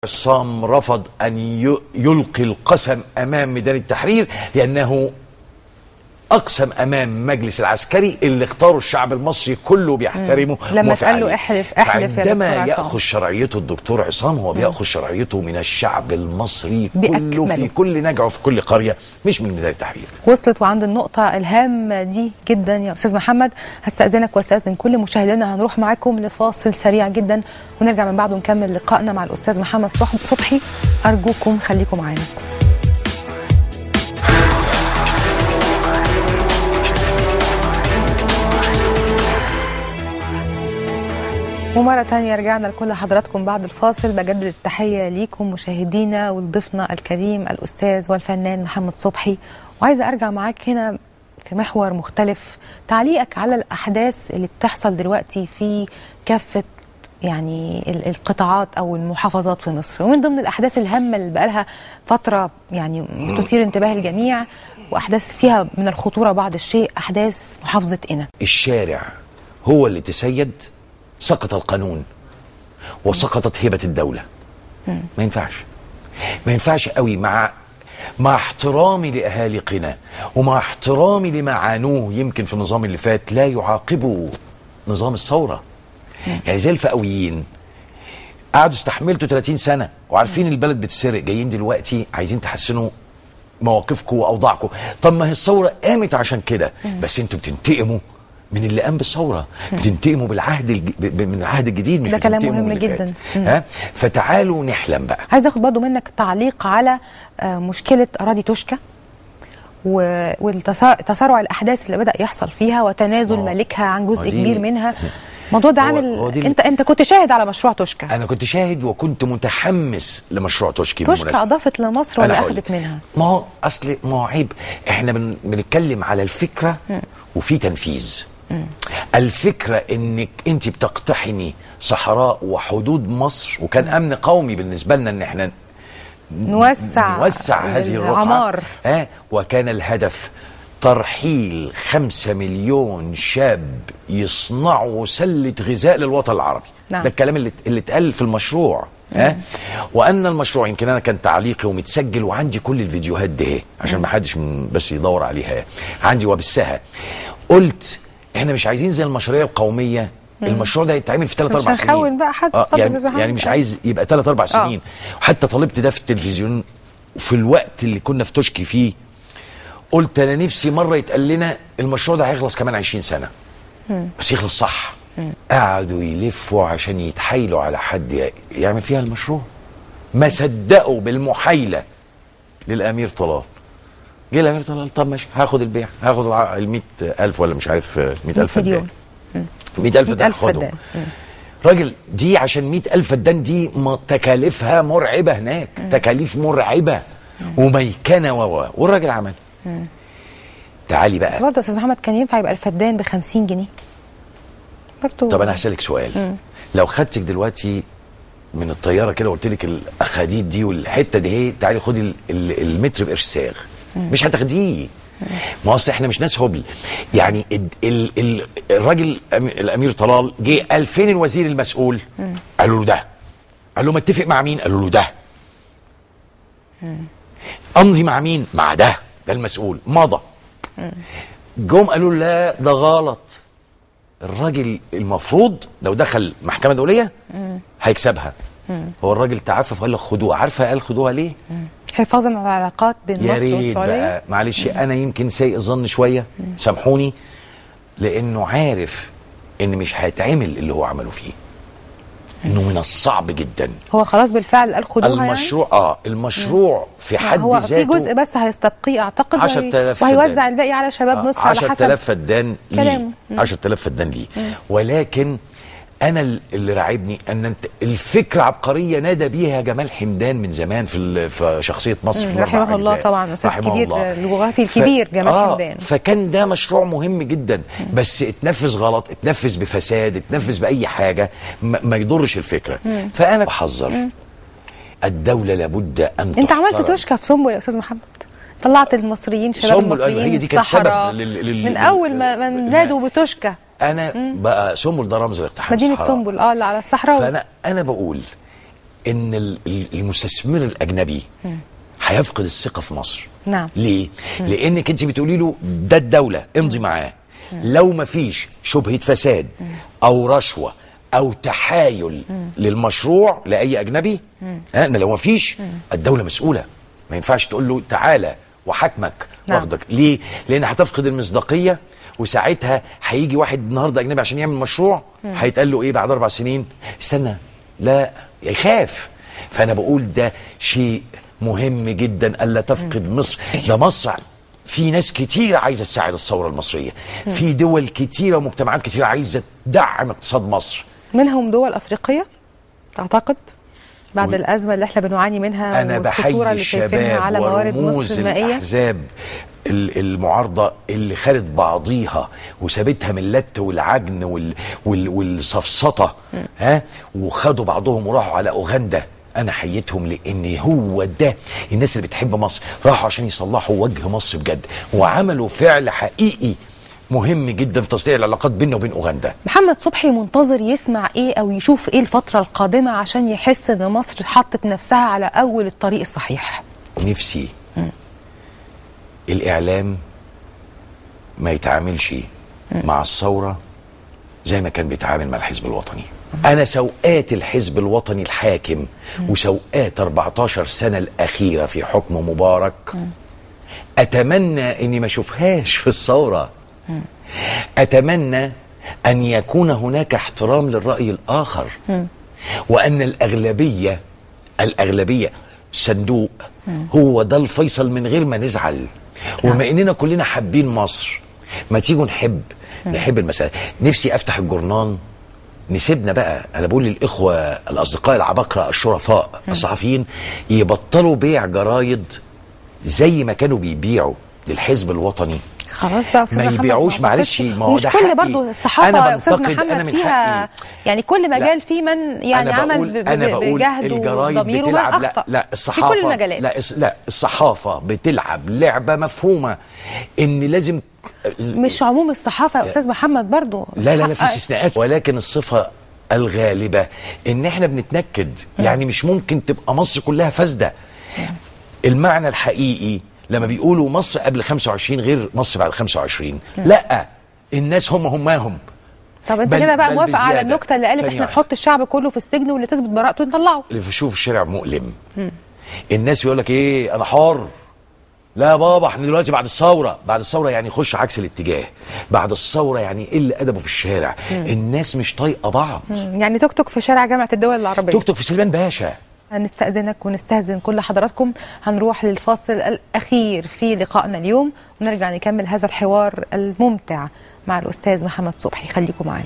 عصام رفض أن يلقي القسم أمام ميدان التحرير لأنه أقسم أمام مجلس العسكري اللي اختاره الشعب المصري كله بيحترمه. لما قال له احلف عندما يأخذ شرعيته الدكتور عصام هو بيأخذ شرعيته من الشعب المصري كله في كل نجع وفي كل قرية، مش من ميدان التحرير. وصلت وعند النقطة الهامة دي جدا يا أستاذ محمد. هستأذنك واستأذن كل مشاهدينا، هنروح معاكم لفاصل سريع جدا ونرجع من بعده نكمل لقائنا مع الأستاذ محمد صبحي. أرجوكم خليكم معانا. ومرة تانية رجعنا لكل حضراتكم بعد الفاصل. بجدد التحية ليكم مشاهدينا ولضيفنا الكريم الأستاذ والفنان محمد صبحي. وعايزة أرجع معاك هنا في محور مختلف، تعليقك على الأحداث اللي بتحصل دلوقتي في كافة يعني القطاعات أو المحافظات في مصر، ومن ضمن الأحداث الهامة اللي بقالها فترة يعني تثير انتباه الجميع وأحداث فيها من الخطورة بعض الشيء، أحداث محافظة قنا. الشارع هو اللي تسيد، سقط القانون وسقطت هيبة الدولة. ما ينفعش قوي مع احترامي لأهالي قنا ومع احترامي لما عانوه يمكن في النظام اللي فات، لا يعاقبوا نظام الثورة. يعني زي الفئويين قعدوا استحملتوا 30 سنة وعارفين البلد بتسرق، جايين دلوقتي عايزين تحسنوا مواقفكم وأوضاعكم. طب ما هي الثورة قامت عشان كده، بس انتوا بتنتقموا من اللي قام بالثوره، بتنتقموا من العهد الجديد، مش ده كلام بتنتقموا مهم من اللي جدا. فات. فتعالوا نحلم بقى. عايز اخد برضو منك تعليق على مشكله اراضي توشكا وتسارع الاحداث اللي بدا يحصل فيها وتنازل مالكها عن جزء كبير منها. الموضوع ده عامل انت كنت شاهد على مشروع توشكا. انا كنت شاهد وكنت متحمس لمشروع توشكا. توشكا اضافت لمصر ولا اخذت منها؟ ما هو عيب، احنا بنتكلم على الفكره وفي تنفيذ. الفكرة انك انت بتقتحمي صحراء وحدود مصر، وكان امن قومي بالنسبة لنا ان احنا نوسع هذه الرقعة. وكان الهدف ترحيل 5 مليون شاب يصنعوا سلة غذاء للوطن العربي. ده الكلام اللي اتقال في المشروع. وان المشروع يمكن انا كان تعليقي ومتسجل وعندي كل الفيديوهات دي عشان ما حدش بس يدور عليها، عندي وبسها. قلت احنا مش عايزين زي المشاريع القوميه المشروع ده يتعمل في 3-4 سنين. مش هنخون بقى حد. يعني مش عايز يبقى 3-4 سنين. وحتى طلبت ده في التلفزيون في الوقت اللي كنا في توشكي فيه. قلت انا نفسي مره يتقال لنا المشروع ده هيخلص كمان 20 سنه بس يخلص صح. قعدوا يلفوا عشان يتحايلوا على حد يعمل فيها المشروع. ما صدقوا بالمحايله للامير طلال. جه الامير طلال، طب ماشي هاخد البيع، هاخد ال 100,000 ولا مش عارف 100,000 فدان. 100,000 فدان هاخدهم. راجل دي عشان 100,000 فدان دي تكاليفها مرعبه هناك، تكاليف مرعبه وميكنه والراجل عمل. تعالي بقى. بس برضه يا استاذ محمد كان ينفع يبقى الفدان ب 50 جنيه برضه. طب انا هسألك سؤال. لو خدتك دلوقتي من الطياره كده وقلت لك الاخاديد دي والحته دي هي تعالي خدي المتر بقرش صاغ، مش هتاخديه. ما اصل احنا مش ناس هبل. يعني الراجل الامير طلال جه قال فين الوزير المسؤول؟ قالوا له ده. قال له متفق مع مين؟ قالوا له ده. امضي مع مين؟ مع ده المسؤول. مضى. جم قالوا له لا ده غلط. الراجل المفروض لو دخل محكمه دوليه هيكسبها. هو الراجل تعفف وقال لك خدوها. عارفه قال خدوها ليه؟ حفاظا على العلاقات بين مصر والسعوديه. معلش انا يمكن سيء الظن شويه، سامحوني، لانه عارف ان مش هيتعمل اللي هو عمله فيه، انه من الصعب جدا. هو خلاص بالفعل قال خدوها المشروع يعني؟ المشروع في حد ذاته هو في جزء بس هيستبقيه اعتقد 10,000 وهيوزع الباقي على شباب مصر على حسب 10,000 فدان ليه. 10,000 فدان ليه. ولكن انا اللي راعبني ان انت الفكره عبقريه نادى بيها جمال حمدان من زمان في شخصيه مصر في رحمه الله طبعا، استاذ كبير الجغرافي الكبير جمال حمدان. فكان ده مشروع مهم جدا بس اتنفذ غلط، اتنفذ بفساد، اتنفذ باي حاجه ما يضرش الفكره. فانا بحذر الدوله لابد ان انت عملت توشكا في سنبل يا استاذ محمد، طلعت المصريين شباب المصريين الصحراء من اول ما نادوا بتوشكا. انا بقى سنبل ده رمز الاقتحام مدينه سنبل اللي على الصحراء. فانا بقول ان المستثمر الاجنبي هيفقد الثقه في مصر. نعم. ليه؟ لانك انت بتقولي له ده الدوله امضي معاه، لو ما فيش شبهه فساد او رشوه او تحايل للمشروع لاي اجنبي، انا لو ما فيش الدوله مسؤوله، ما ينفعش تقول له تعالى وحاكمك واخدك. ليه؟ لان هتفقد المصداقيه، وساعتها هيجي واحد النهارده اجنبي عشان يعمل مشروع، هيتقال له ايه بعد 4 سنين؟ استنى، لا، يخاف. فانا بقول ده شيء مهم جدا الا تفقد مصر. ده مصر في ناس كتير عايزه تساعد الثوره المصريه، في دول كتيره ومجتمعات كتيره عايزه تدعم اقتصاد مصر، منهم دول افريقيه تعتقد بعد الازمه اللي احنا بنعاني منها. انا بحيي الشباب ورموز الاحزاب المعارضه اللي خدت بعضيها وسابتها من اللت والعجن والسفسطه، وخدوا بعضهم وراحوا على اوغندا. انا حييتهم لان هو ده الناس اللي بتحب مصر، راحوا عشان يصلحوا وجه مصر بجد، وعملوا فعل حقيقي مهم جدا في تصنيع العلاقات بيننا وبين اوغندا. محمد صبحي منتظر يسمع ايه او يشوف ايه الفتره القادمه عشان يحس ان مصر حطت نفسها على اول الطريق الصحيح؟ نفسي الاعلام ما يتعاملش مع الثوره زي ما كان بيتعامل مع الحزب الوطني. انا سوقات الحزب الوطني الحاكم وسوقات 14 سنه الاخيره في حكم مبارك اتمنى اني ما اشوفهاش في الثوره. اتمنى ان يكون هناك احترام للراي الاخر، وان الاغلبيه صندوق هو ده الفيصل من غير ما نزعل. وما اننا كلنا حابين مصر، ما تيجوا نحب المسألة. نفسي افتح الجورنان، نسيبنا بقى، انا بقول للاخوه الاصدقاء العباقره الشرفاء الصحفيين يبطلوا بيع جرايد زي ما كانوا بيبيعوا للحزب الوطني. خلاص بقى استاذ ما يبيعوش، معلش، ما هو مش ده كل برضه الصحافه أنا استاذ محمد فيها يعني كل مجال فيه من يعني عمل بجهد وضمير ومن اخطا. لا الصحافه في كل المجالات. لا الصحافه بتلعب لعبه مفهومه ان لازم مش عموم الصحافه يا استاذ محمد برضه. لا في استثناءات، ولكن الصفه الغالبه ان احنا بنتنكد. يعني مش ممكن تبقى مصر كلها فاسده. المعنى الحقيقي لما بيقولوا مصر قبل 25 غير مصر بعد 25، لا، الناس هماهم. طب انت كده بقى موافق على النكته اللي قالت احنا نحط الشعب كله في السجن واللي تثبت براءته نطلعه؟ اللي بيشوف الشارع مؤلم. الناس بيقول لك ايه، انا حر. لا يا بابا، احنا دلوقتي بعد الثوره يعني يخش عكس الاتجاه. بعد الثوره يعني قل ادبه في الشارع. الناس مش طايقه بعض. يعني توك توك في شارع جامعه الدول العربيه، توك توك في سليمان باشا. هنستأذنك ونستأذن كل حضراتكم، هنروح للفاصل الأخير في لقائنا اليوم ونرجع نكمل هذا الحوار الممتع مع الأستاذ محمد صبحي. خليكم معنا.